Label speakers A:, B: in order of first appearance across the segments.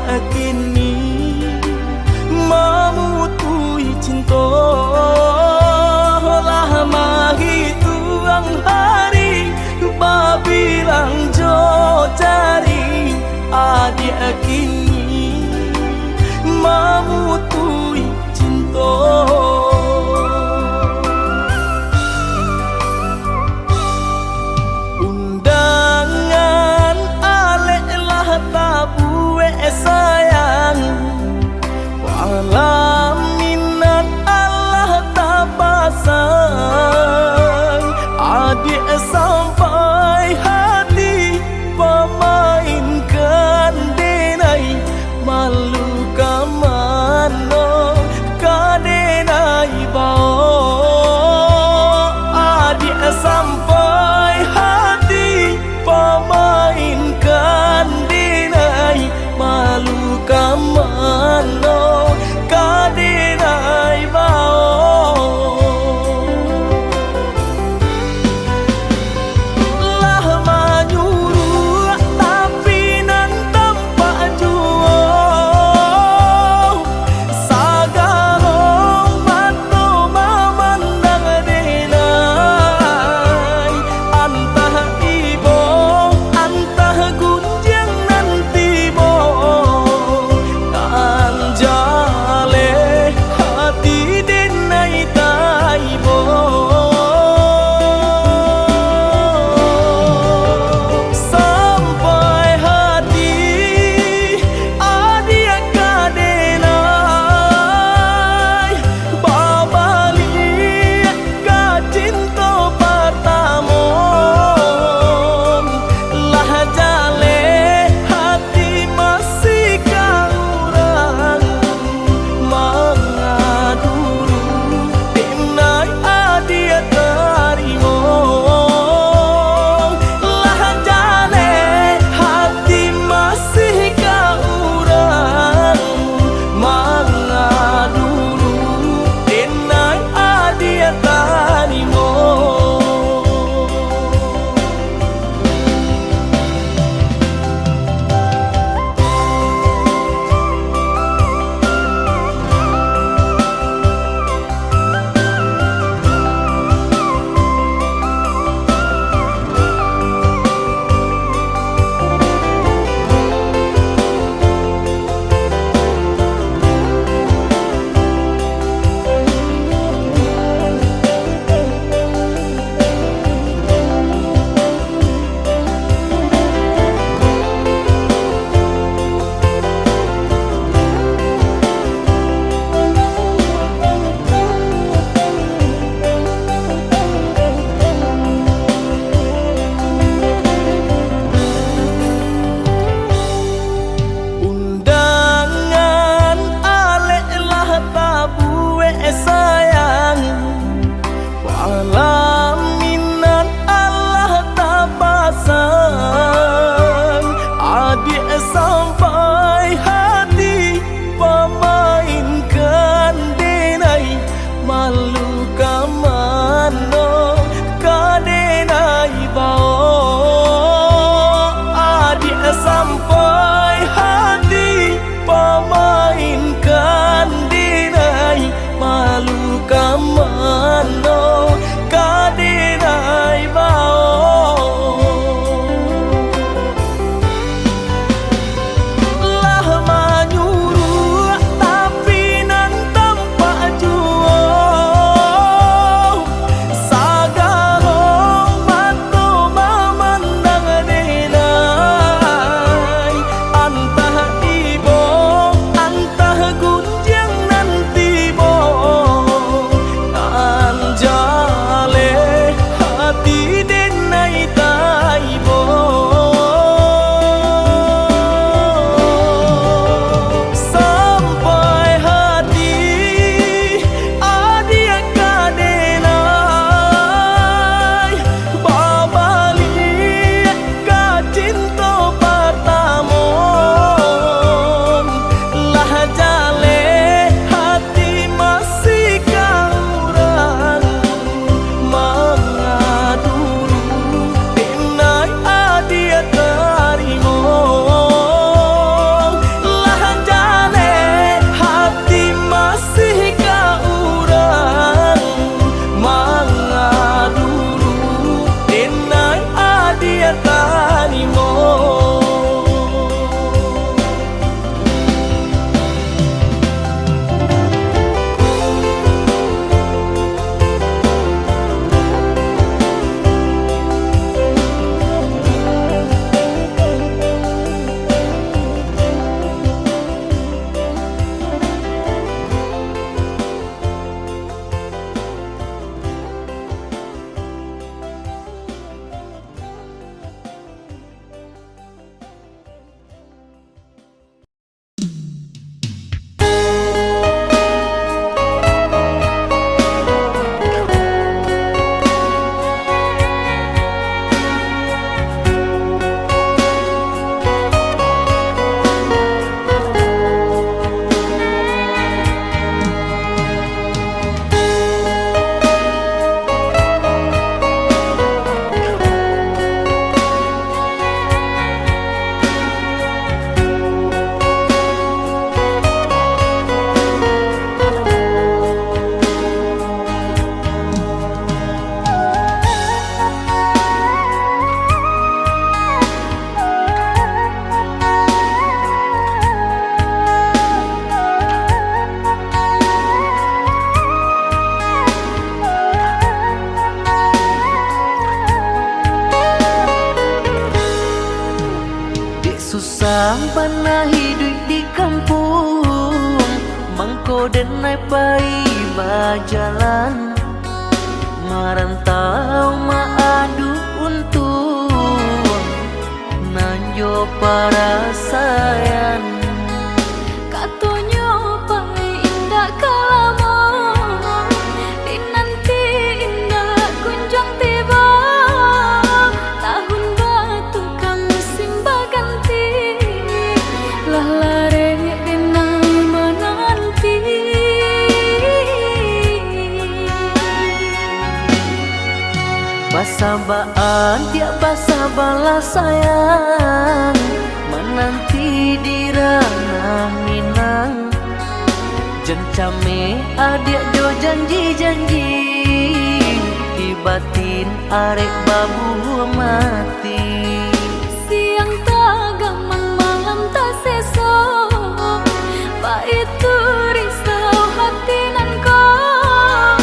A: adik kini memutui cinta. Lama hituang hari babilang jo cari adik kini memutui cinta. Undangan alek lah tabuwe sayang pernah hidup di kampung, mangko denai pai berjalan, merantau ma'adu untung, nanjo para sayang.
B: Katonyo pai indah kalamo, dinanti indah kunjung tiba, tahun batu kang musim baganti, lah lare denai menanti.
A: Basabaan dia basa balas sayang, menanti di ranah Minang. Jencame adik jo janji-janji, di batin arek babu mati.
B: Siang tak gamang malam tak sesok, pak itu risau hati nan kau,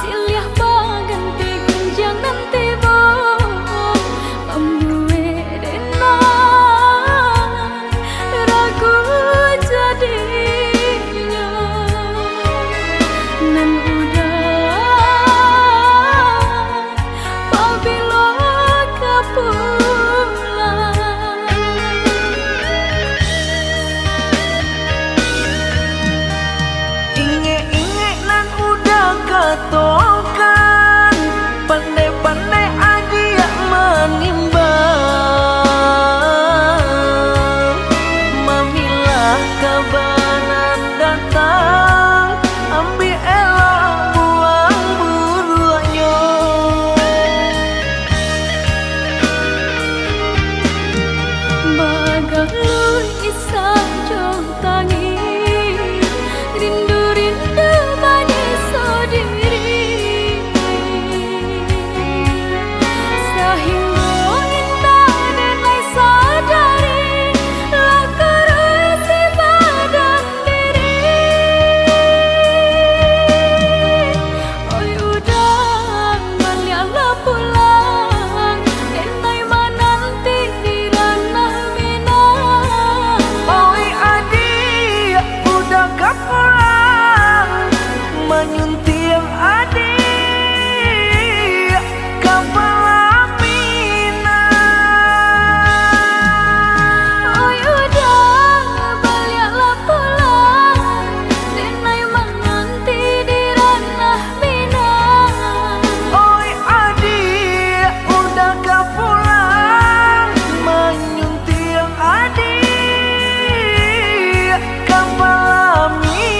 B: siliah baganti gunjang dan tiba, pembue denai ragu jadinya, nan udah pabilo kapulang.
A: Inge-inge nan udah katokan, pandai-pandai adia menimbang. Mamilah kabanan datang, ambil elok buang buruannya.
B: Bagalun isah jong tangi, rindu-rindu manis sendiri, sehingga indah denai sadari, lah kerusi badan diri. Oi udah baliaklah pulang, denai menanti di ranah Minang.
A: Oi adik, udah gak pulang, menyunting adik kapal Minang.
B: Oi udah baliaklah pulang, denai menanti di ranah Minang.
A: Oi adik, udah gak pulang, menyunting adik kapal Minang.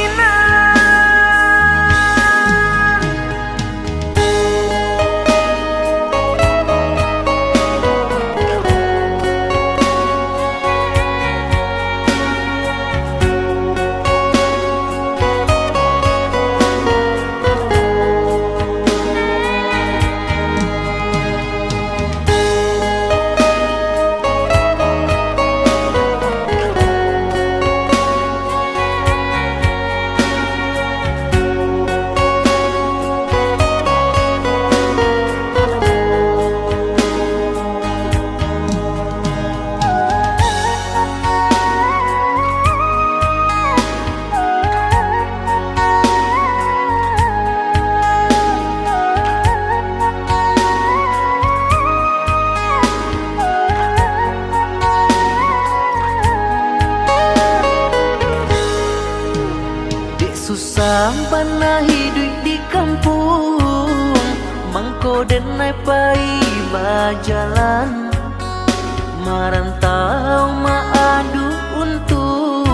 A: Dek susah pernah hidup di kampung, mangko denai pai berjalan, merantau ma'adu untung,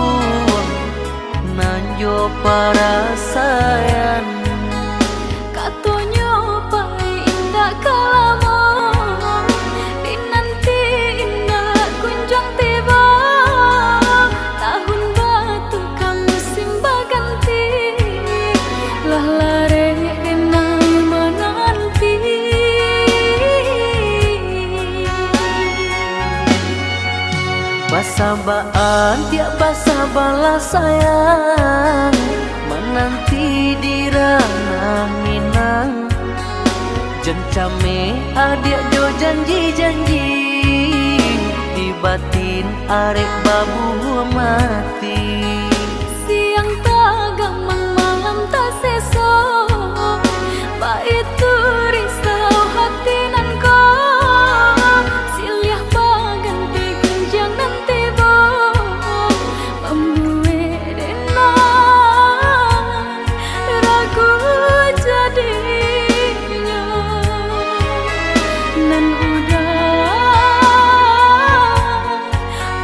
A: nanjo para sayang.
B: Katonyo pai indah kalamo, dinanti indah kunjung tiba, tahun batu kang musim baganti, lah lare denai menanti.
A: Basabaan dia basa balas sayang, menanti di ranah Minang. Jencame adik jo janji-janji, di batin arek babu mati.
B: Siang tak gamang malam tak seso, itu risau hati nan ko. Silih baganti genjang nanti bo, membuat denang ragu jadinya. Nan udah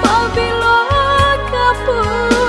B: pabilo kapur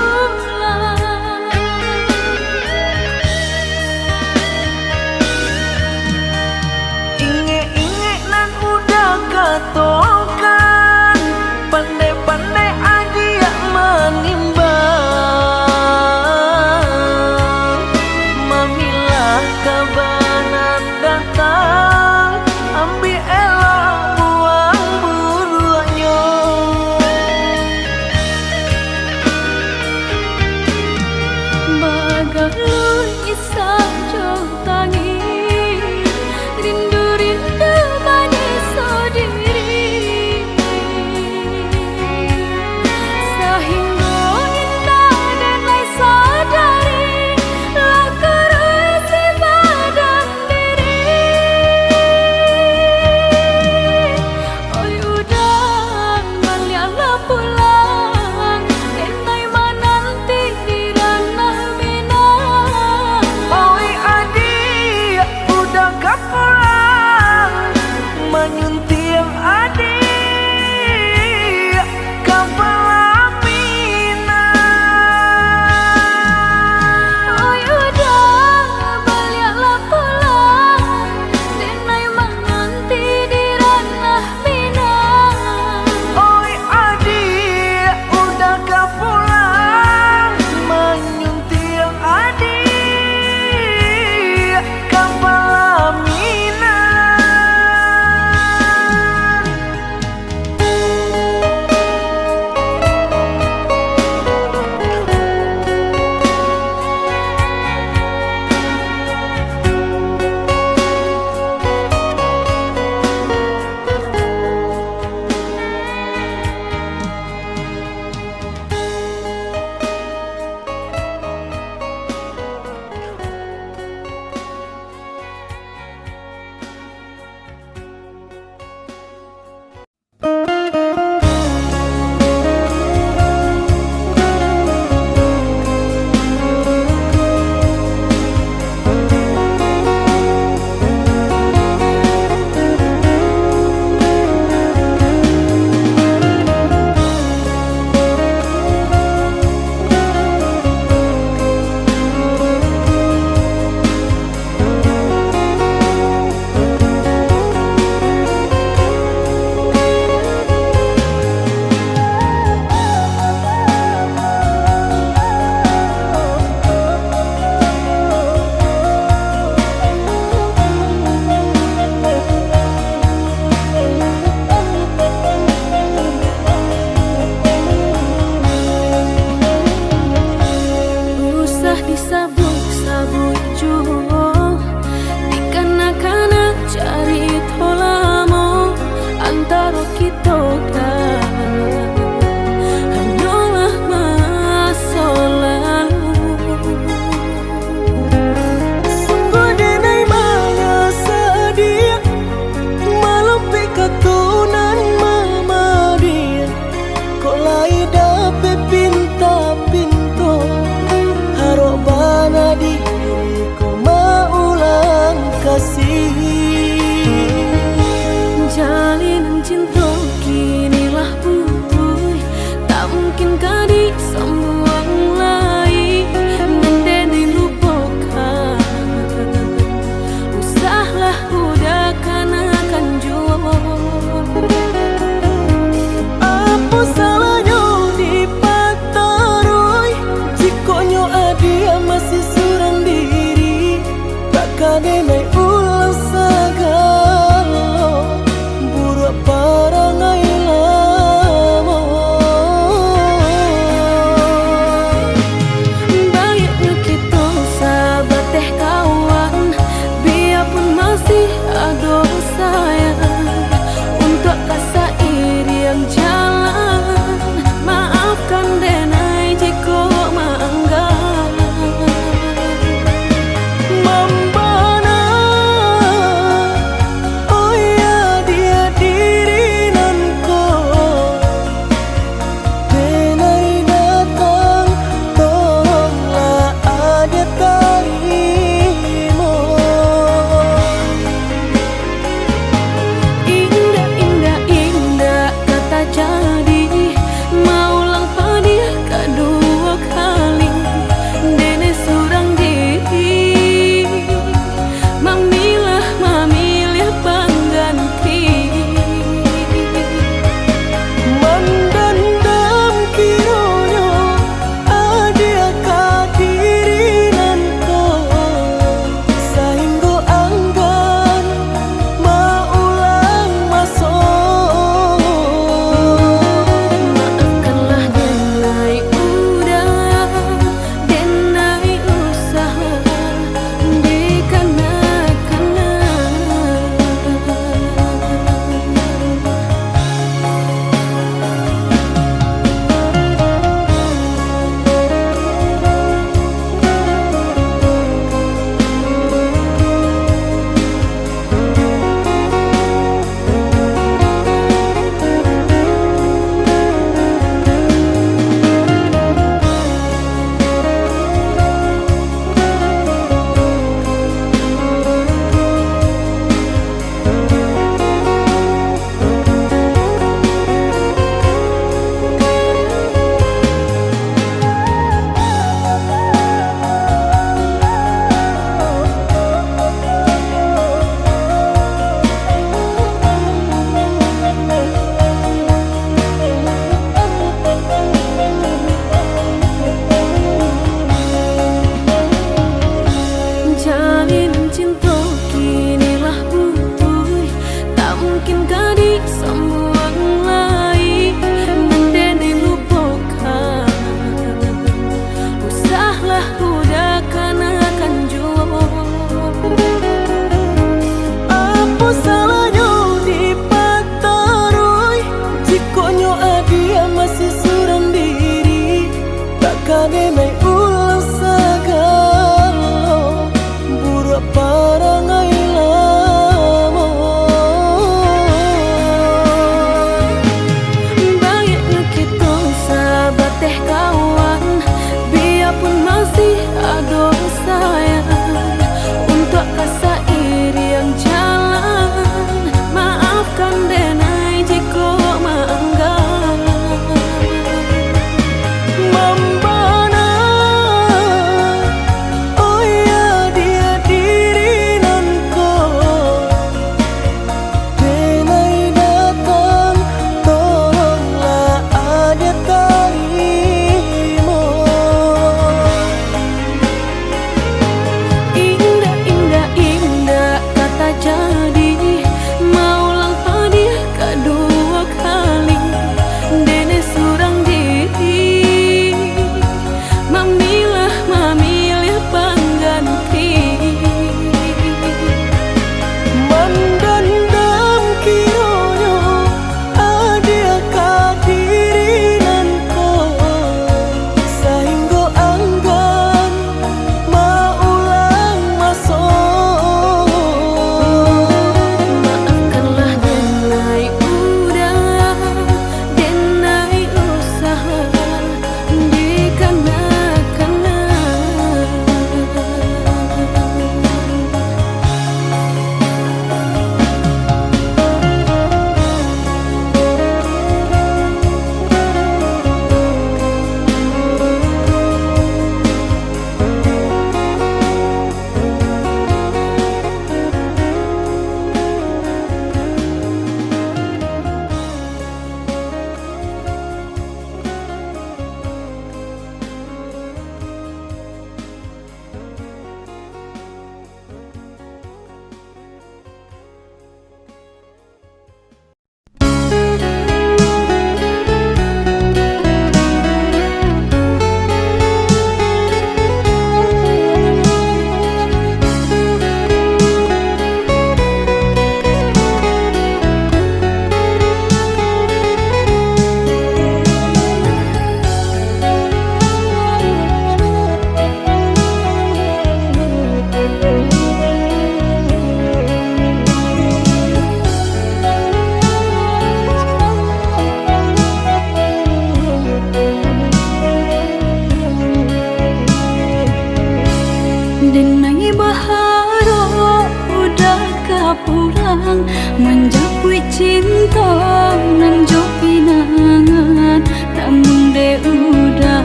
B: pulang menjapui cinta nan jo pinangan, namun de udah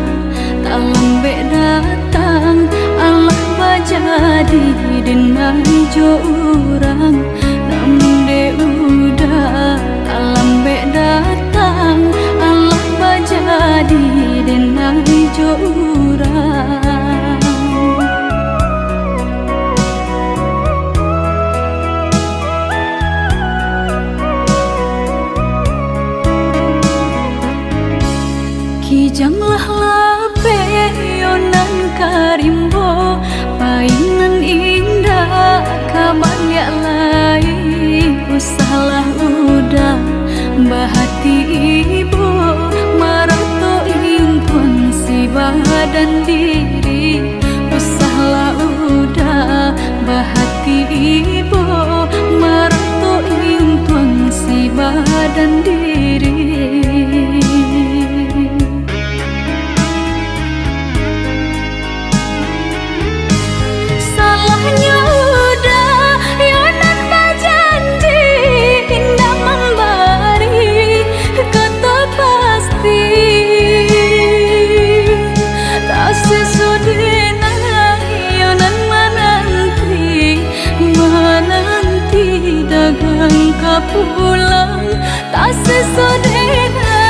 B: tak lambe datang. Allah bajadi denai jo urang, namun de udah tak lambe datang. Allah bajadi denai jo urang. Kijanglah lape yonan karimbo, painan indah kaban ya lai. Usahlah udah bahati ibu, marato impun si badan diri. Usahlah udah bahati ibu, marato impun si badan diri. Pulang tak sesodena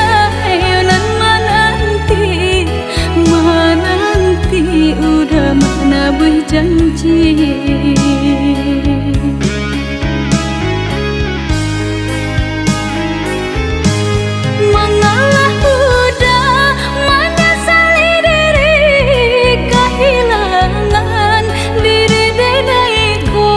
B: yonan menanti udah mana berjanji. Mengalah udah menyesali diri, kehilangan diri denaiku.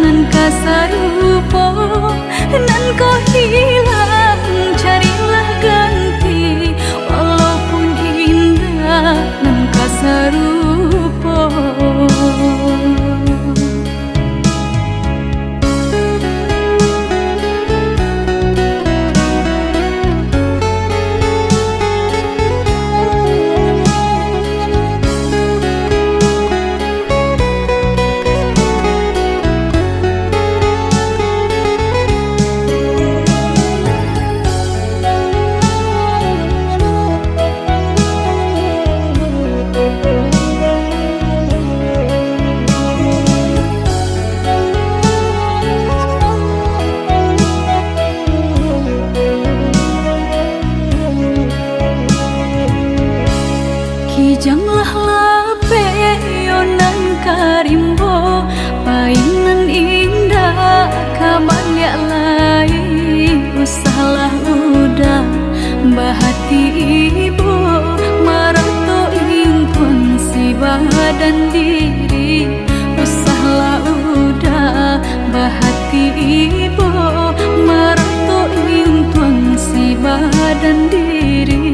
B: Nan kasarupo, nan kau hilang, carilah ganti. Walaupun indah, nan kasarupo. Kijanglah lape yonan karimbo, painan indah kaban ya lai. Usahlah udah bahati ibu, marato impun si badan diri. Usahlah udah bahati ibu, marato impun si badan diri.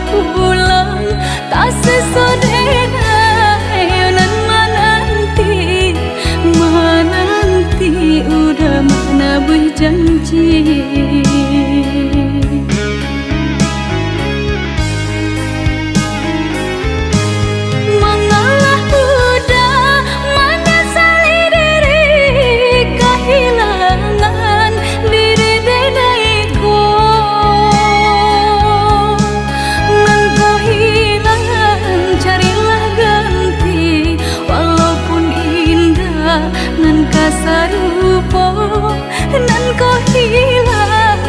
B: Pulang tak sesodena yonan menanti udah mana berjanji. Mengalah udah menyesali diri, kehilangan diri denaiku. Nan kasarupo, nan kau hilang.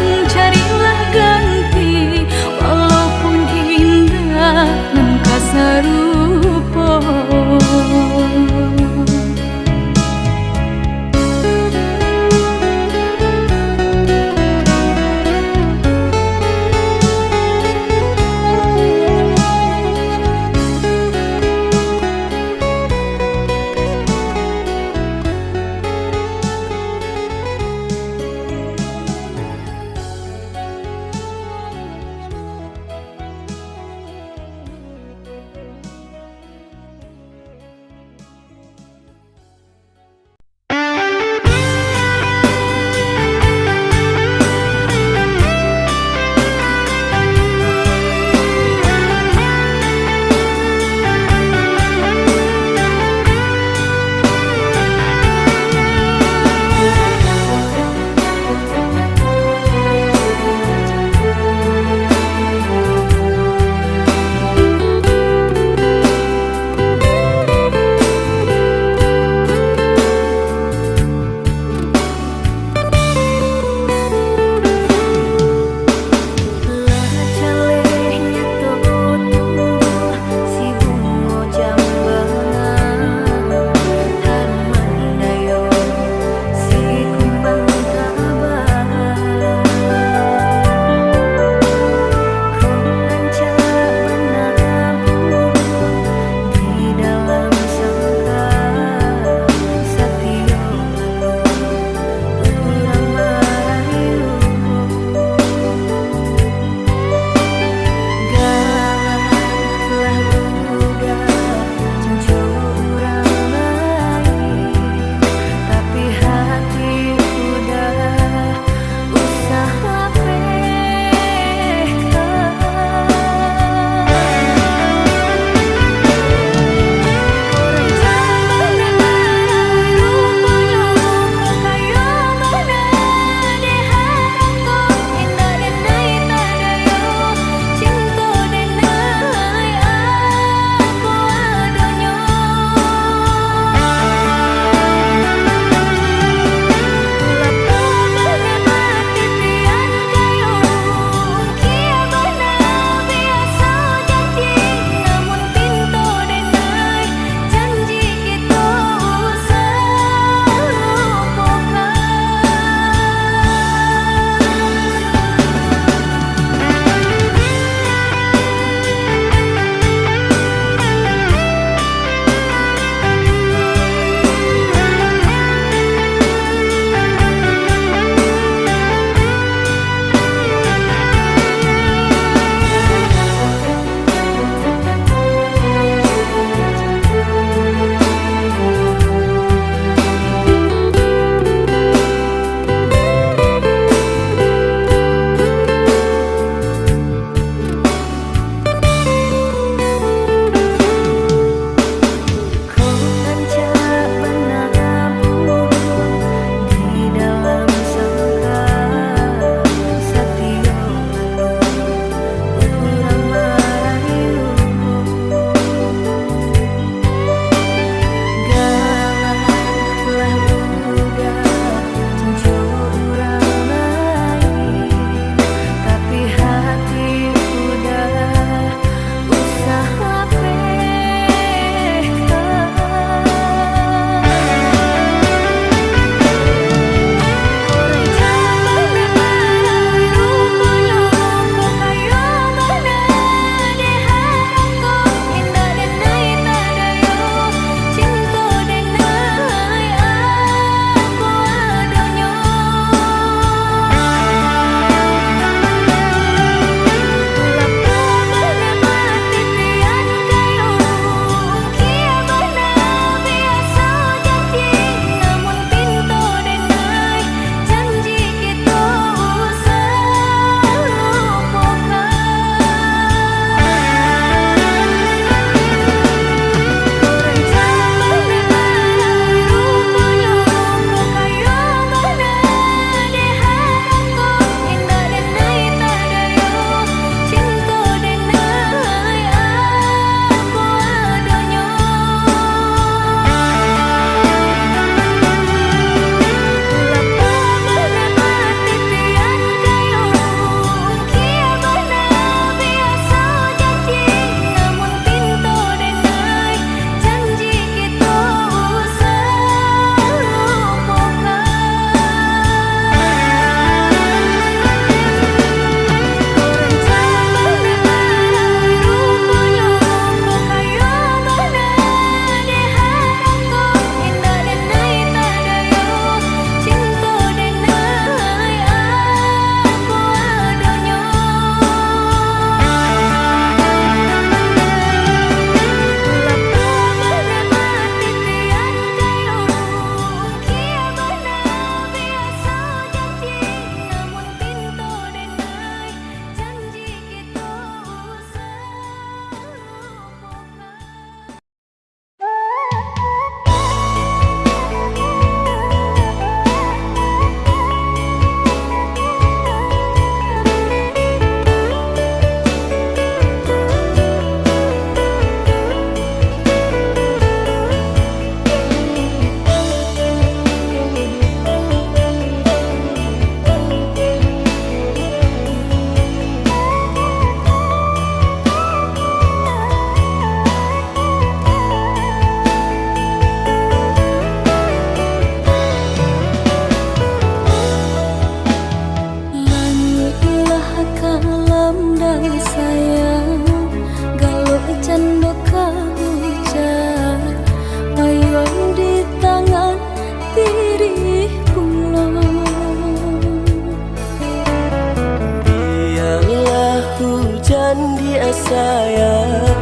C: sayang,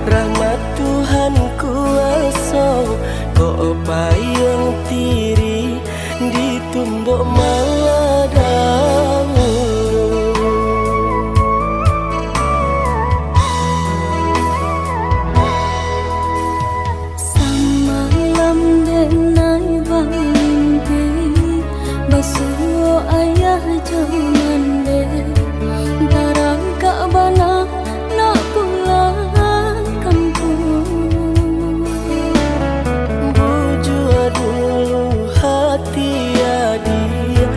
C: rahmat Tuhan kuasa, kok payung tiri ditumbuk maladamu.
B: Samalam denai mimpi basuh ayah jangan deh darang kak bana nak pulang kampung.
C: Bujua dulu hati adia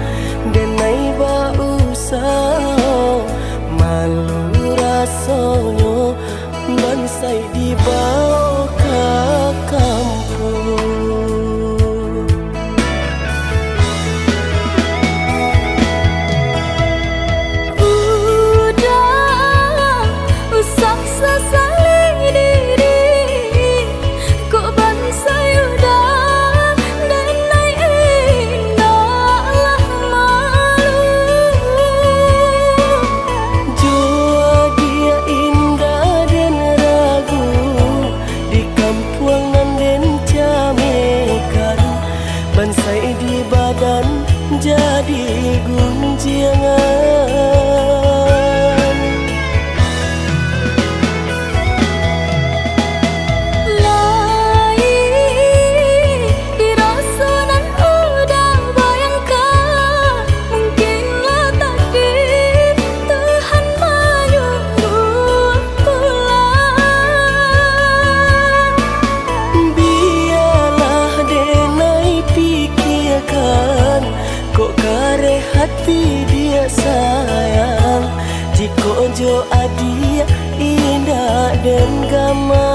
C: denai bausah, malu rasanya bansai dibawa ke kampung.
B: Udah usah sesali diri, kok bansai udah denai indahlah malu.
C: Jua dia indah dan ragu di kampung nan den camekan, bansai di badan jadi gunjangan.
B: Lai dirasakan udah bayangkan, mungkinlah takdir Tuhan menyuruh pulang.
C: Biarlah denai pikirkan, kok kare hati dia sayang, jika jo adia indah dan gamang.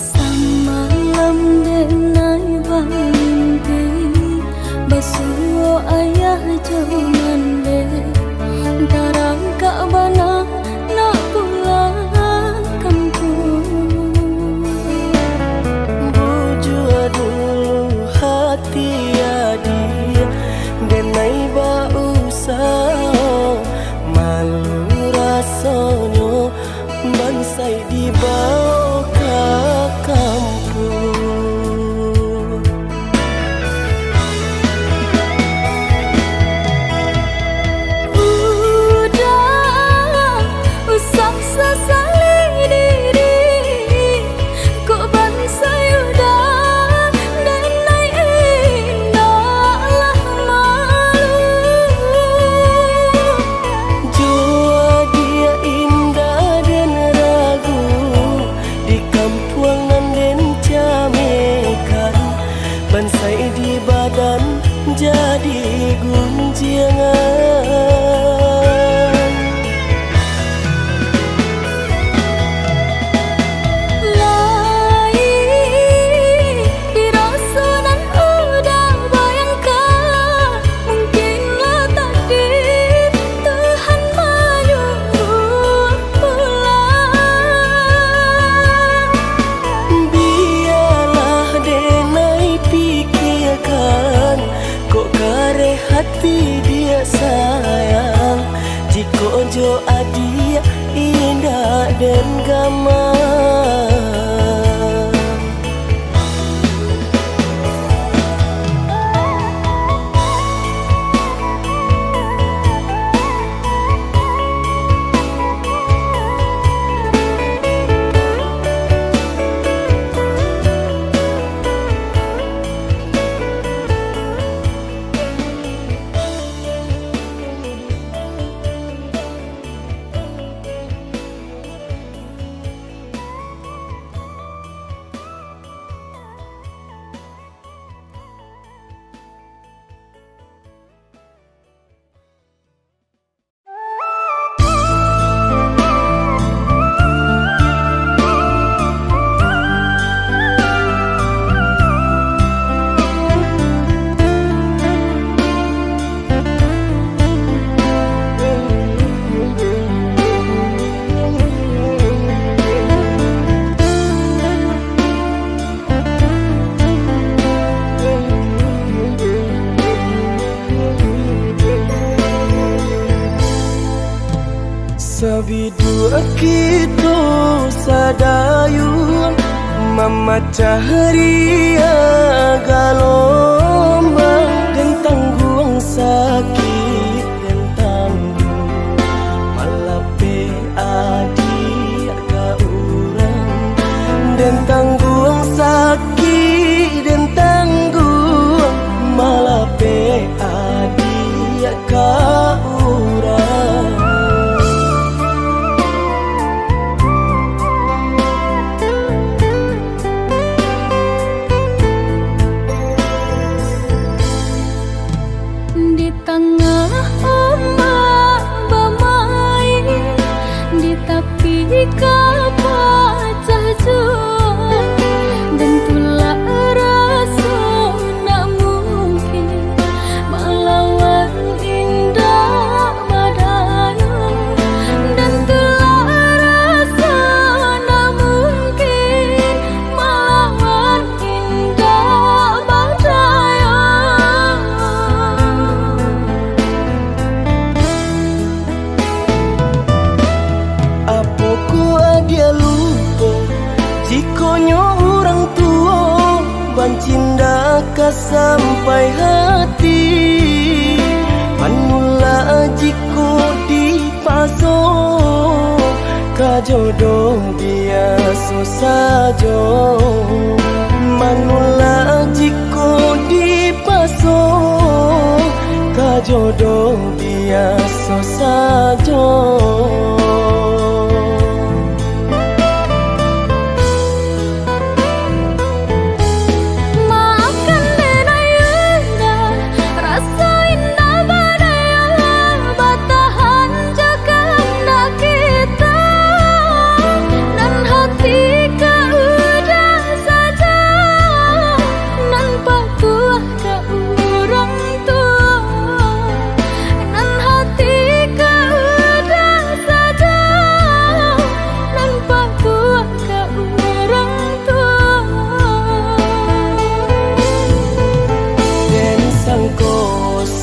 B: Samalam denai mimpi basuh ayah jangan deh darang kak bana nak pulang kampung.
C: Bujua dulu hati adia denai bausah, malu rasanya bansai dibawa ke kampung.
B: Udah usah sesali diri, kok bansai udah denai indahlah malu.
C: Jua dia indah dan ragu di kampung nan den camekan, bansai di badan jadi gunjangan.
B: Lai dirasakan udah bayangkan, mungkinlah takdir Tuhan menyuruh pulang.
C: Biarlah denai pikirkan, kok kare hati dia sayang, jika jo adia indah dan gamang. Sabidu kita sadayun memecah ria galombang dan tangguang sakit dan tanggung malape adik ka urang dan tangguang sakit dan tanggung malape adik ka urang.
B: Di tengah ombak bermain, di tepi kapal jual, dan tulah rasa nak mungkin melawan indah badai, dan tulah rasa nak mungkin melawan indah badai.
C: Dia lupa jikonyo orang tua bancinda ka sampai hati manula jiko dipaso ka jodoh dia sajo manula jiko dipaso ka jodoh dia sajo.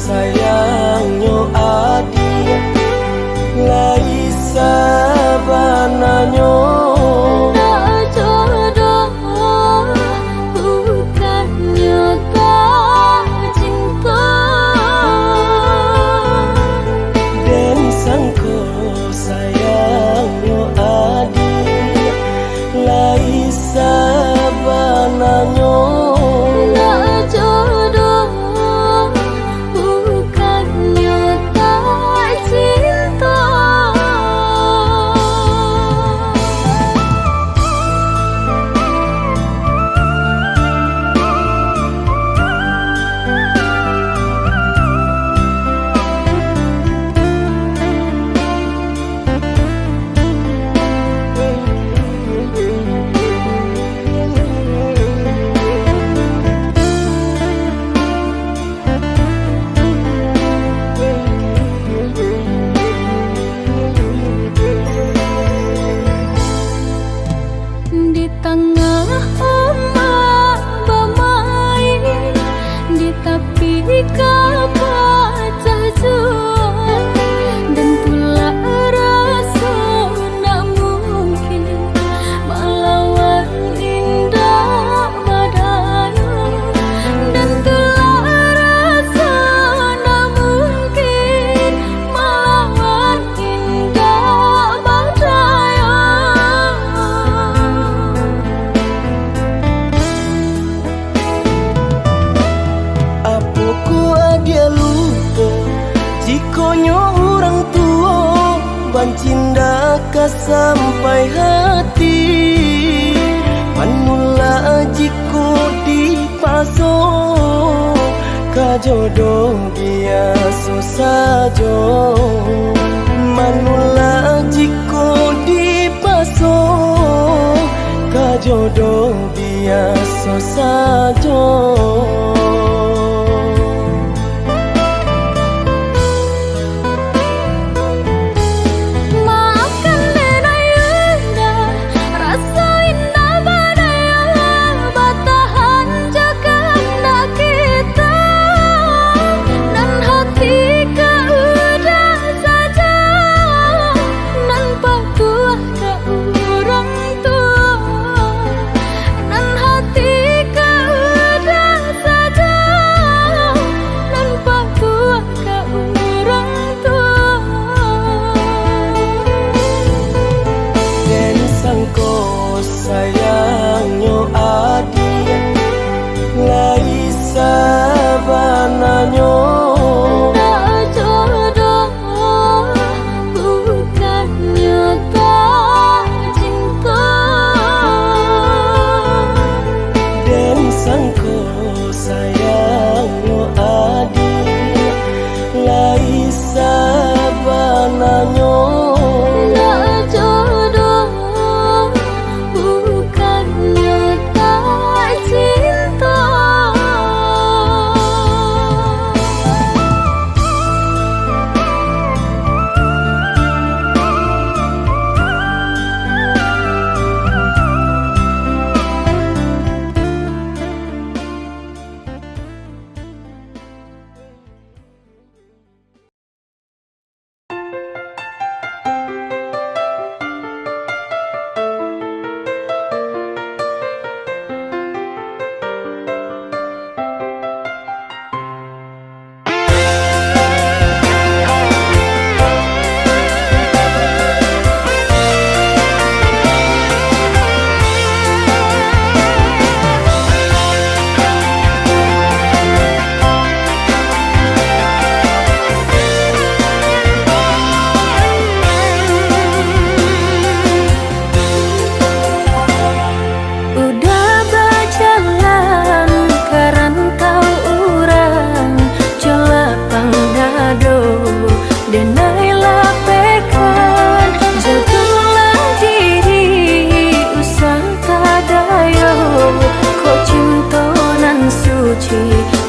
C: Sayangnya adik lai sabananya
B: tak jodoh bukannya tak cinta
C: dan sangko sayangnya adik lai sabananya
B: tak jodoh di tengah ombak bermain, di tepi kapal jual, dan tulah rasa nak mungkin melawan indah badai, dan tulah rasa nak mungkin melawan indah badai.
C: Dia lupa jikonyo orang tua bancinda ka sampai hati manula jiko dipaso ka jodoh dia sajo manula jiko dipaso ka jodoh dia sajo.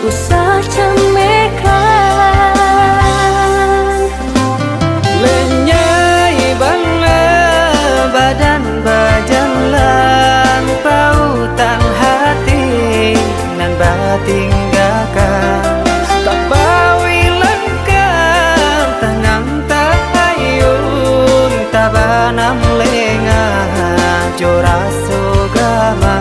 B: usah camekan.
A: Lenyai bangla badan bajan lan pautan hati nan batin gakan tak bawi lengkap tanang tak ayun tabanam lengah joraso gama.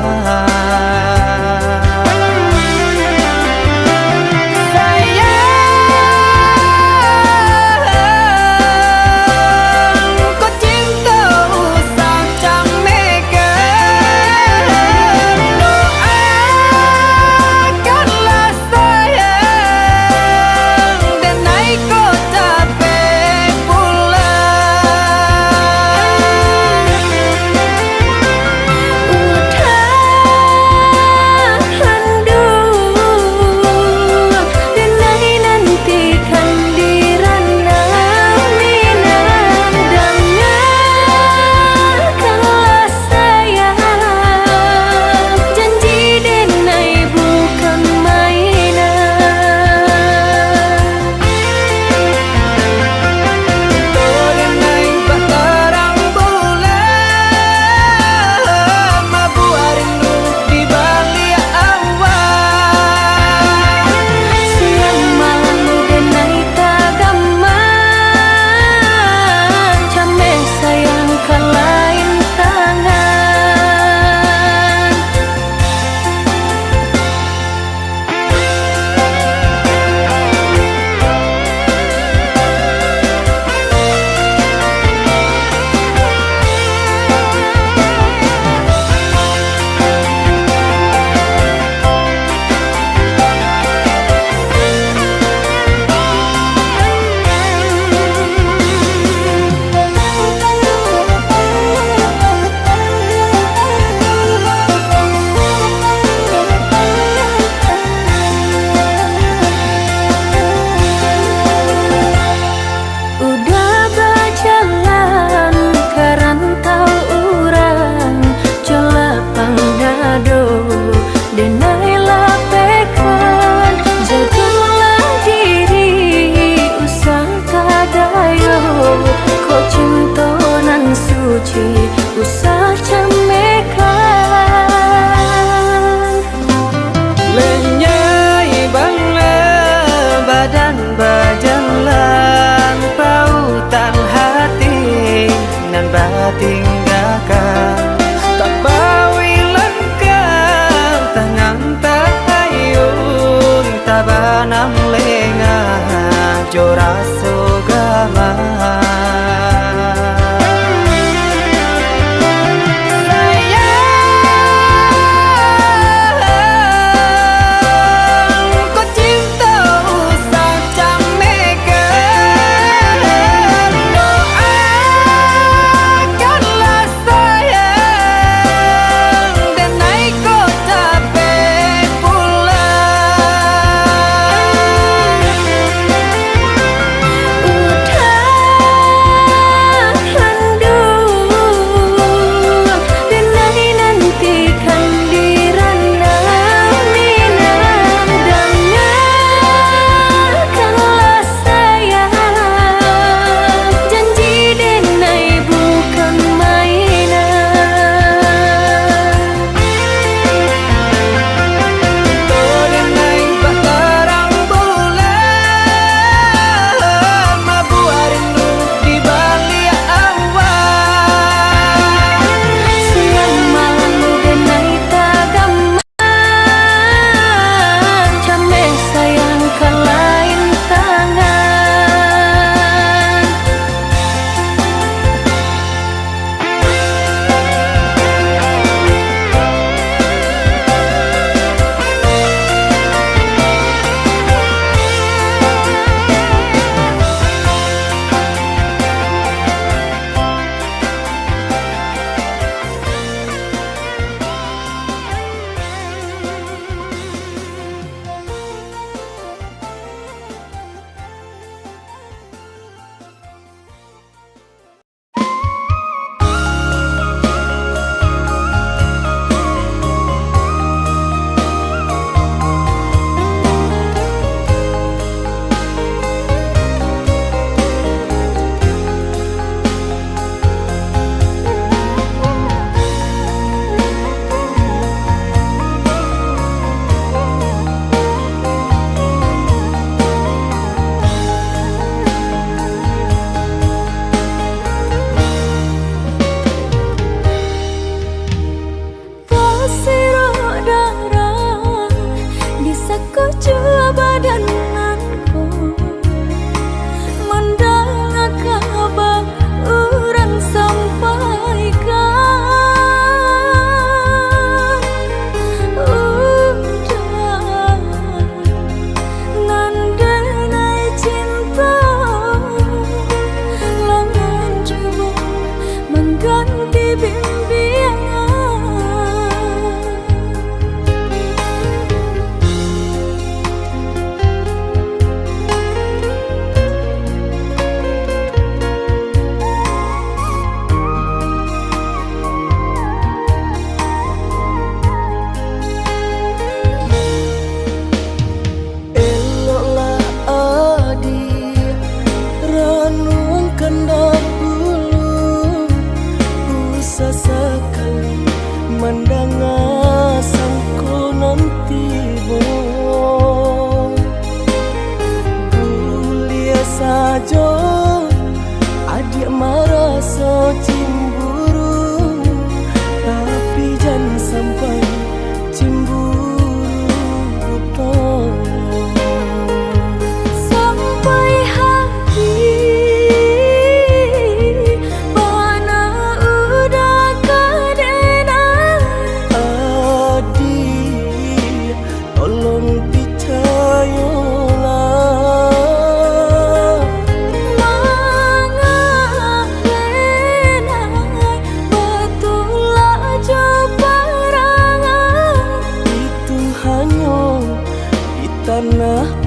B: Usah camekan.
A: Lenyai bangla badan bajan lan pautan hati nan batin gakan tak bawi lengkap tangan tak ayun tabanam lengah joraso gama.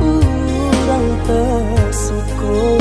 C: urang tersyukur.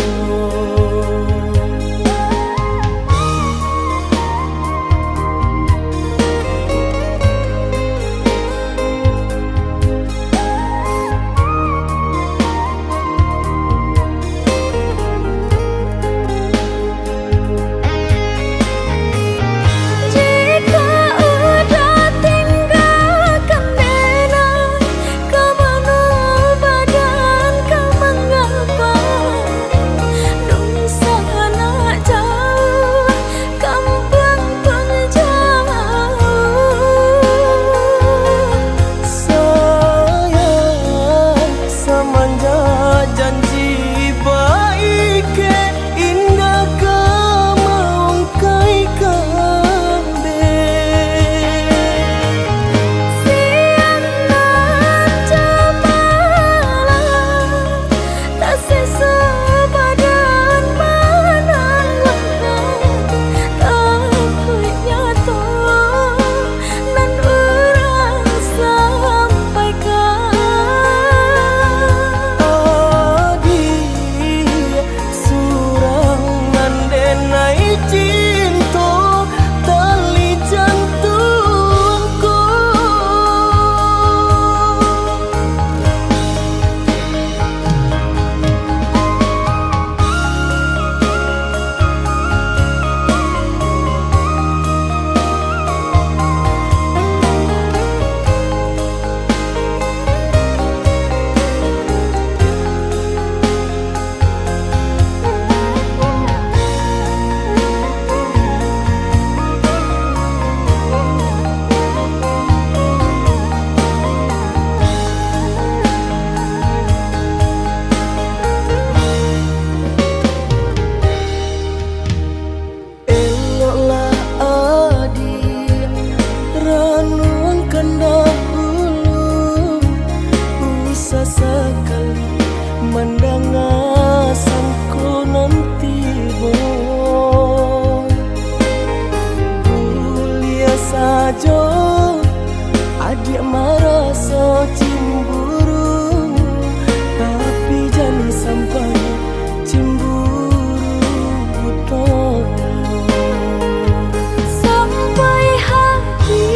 C: Sekali mendengarku nanti mulia saja adik merasa cemburu, tapi jangan sampai cemburu buta.
B: Sampai hati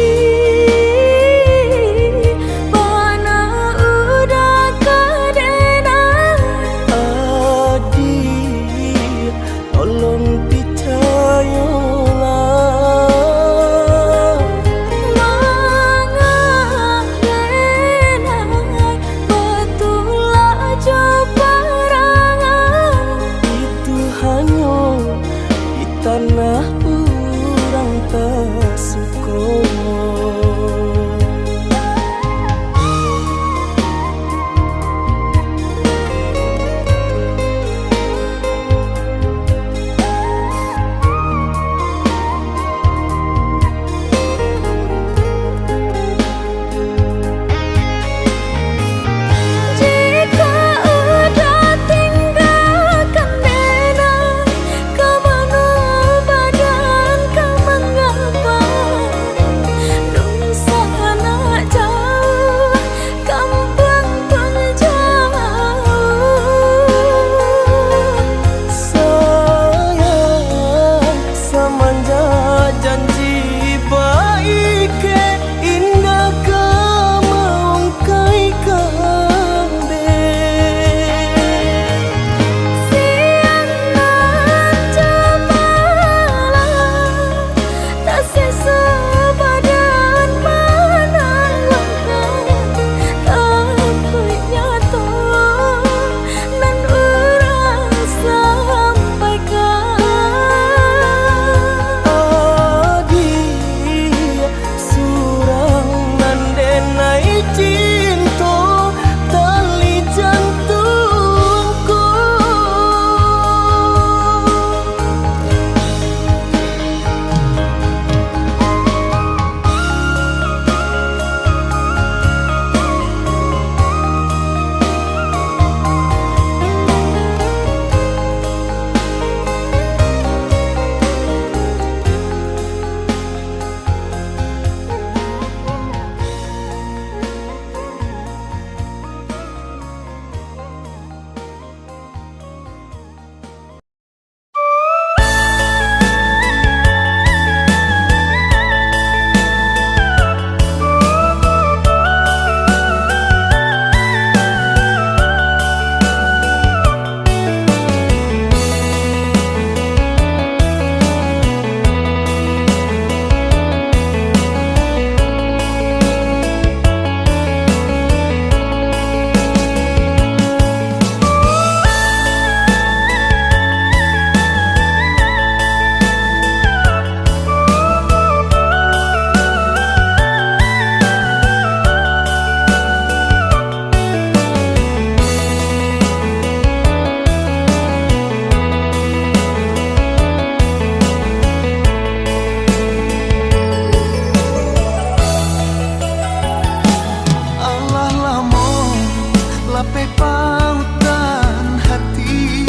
C: lautan hati.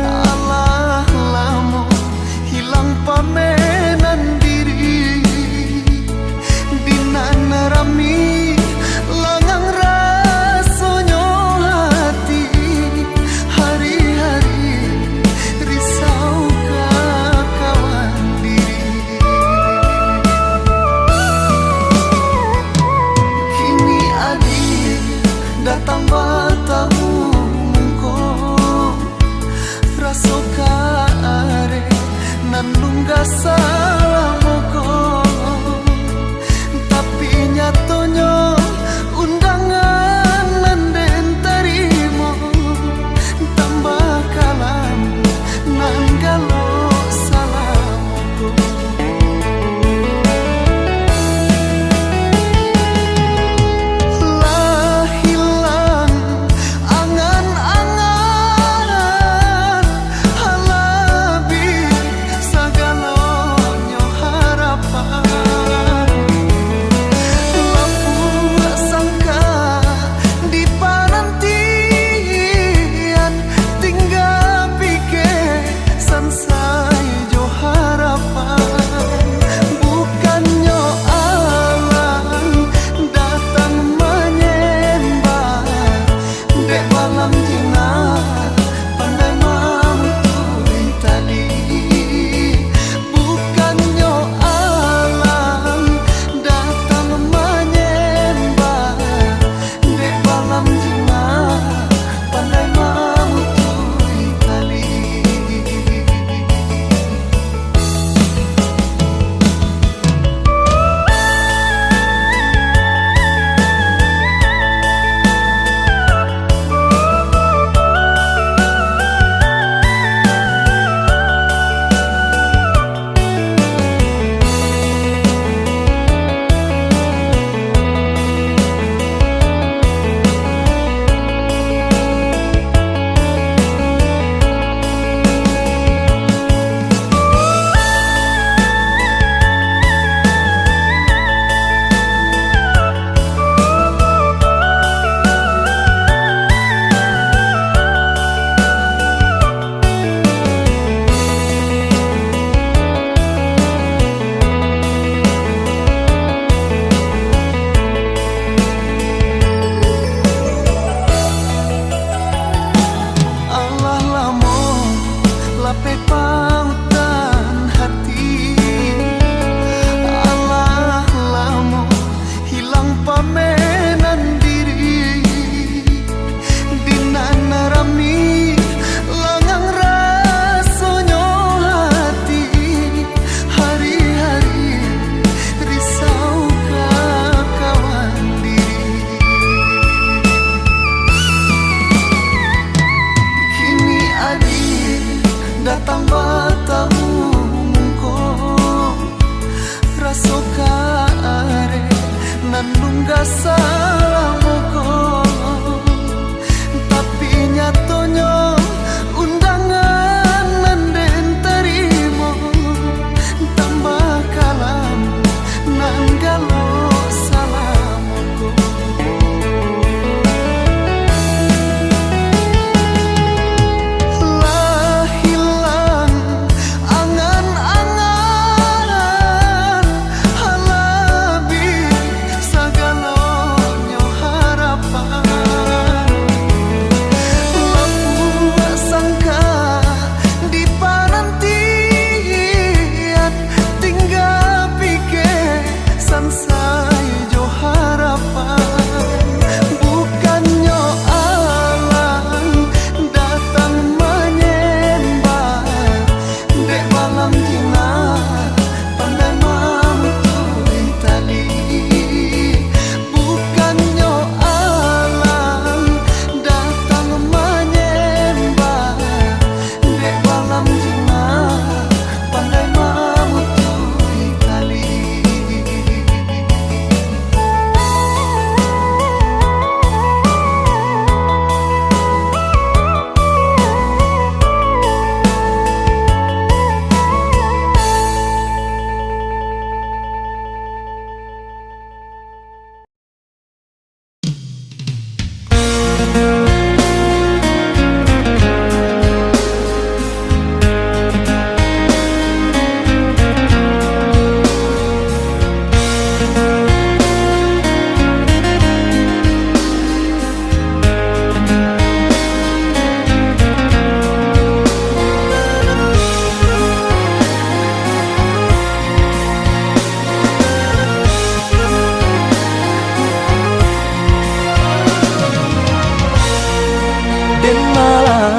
C: Alah lamo hilang pamenan diri, dinan rami langang rasonyo hati. Hari-hari risau kawan diri. Kini adik datang bertamu muko, rasoka are nan lungga salah moko. Tapi nyatonyo undangan nan den tarimo, tambah kalam nan galo salah moko. Lah hilang angan-angan, halabi sagalo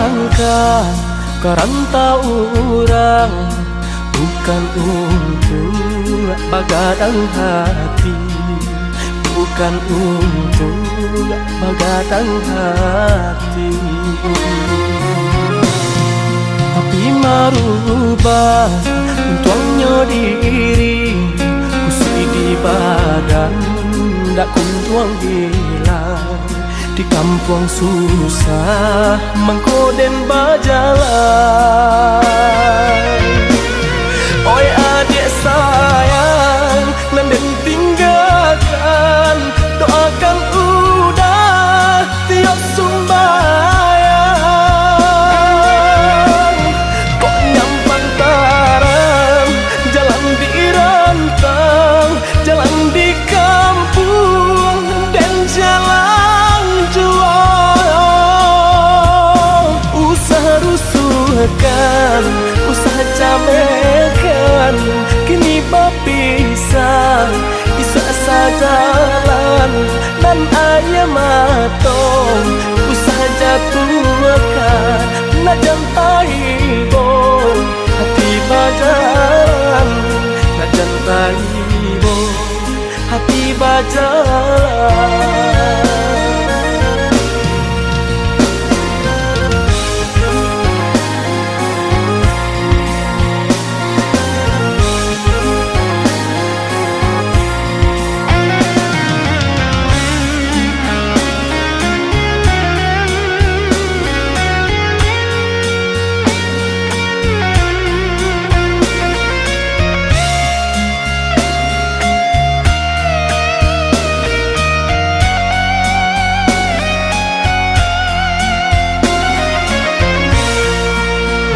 A: malangkah karanta orang, bukan untuk bagadang hati, bukan untuk bagadang hati. Tapi marubah untuknya diri, kusi di badan dak kuntuang hilang. Di kampung susah mengkoden bajalan. Oi adik sayang, nanden tinggalkan, doakan udah tiap sumbayang. Kok nyampang taram, jalan di rantang, jalan di kampung dan jalan jual. Usaha rusuhkan, usaha camekan, kini berpisah, bisa sajalan dan ayam matong. Usaha jatuhkan, nak jantai bo, hati bajalan, nak jantai bo, hati bajalan.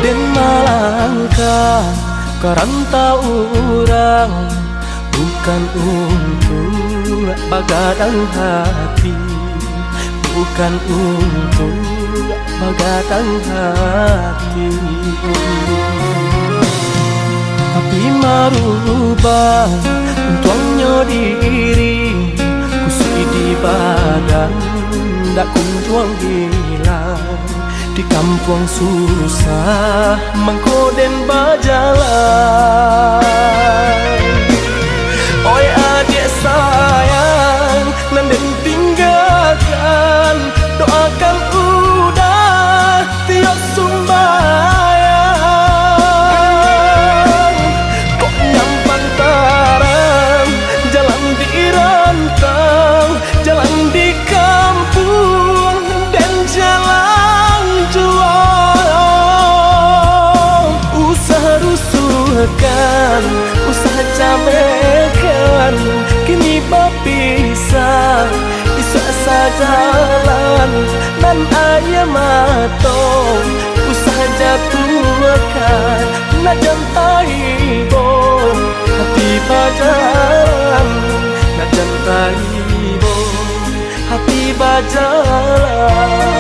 A: Den malangkah karanta orang, bukan untuk bagadang hati, bukan untuk bagadang hati. Tapi marubah untuknya diri, kusi di badan dak kuntuang hilang. Di kampung susah mengkoden bajalan. Oi adik sayang, nanden tinggalkan, doakan udah tiap sumbayang. Kok nyampang taram, jalan di rantang, jalan di kampung dan jalan jual. Usaha rusuhkan, usaha camekan, kini berpisah, bisa sajalan dan ayam matong. Usaha jatuhkan, nak jantai bo, hati bajalan, nak jantai bo, hati bajalan.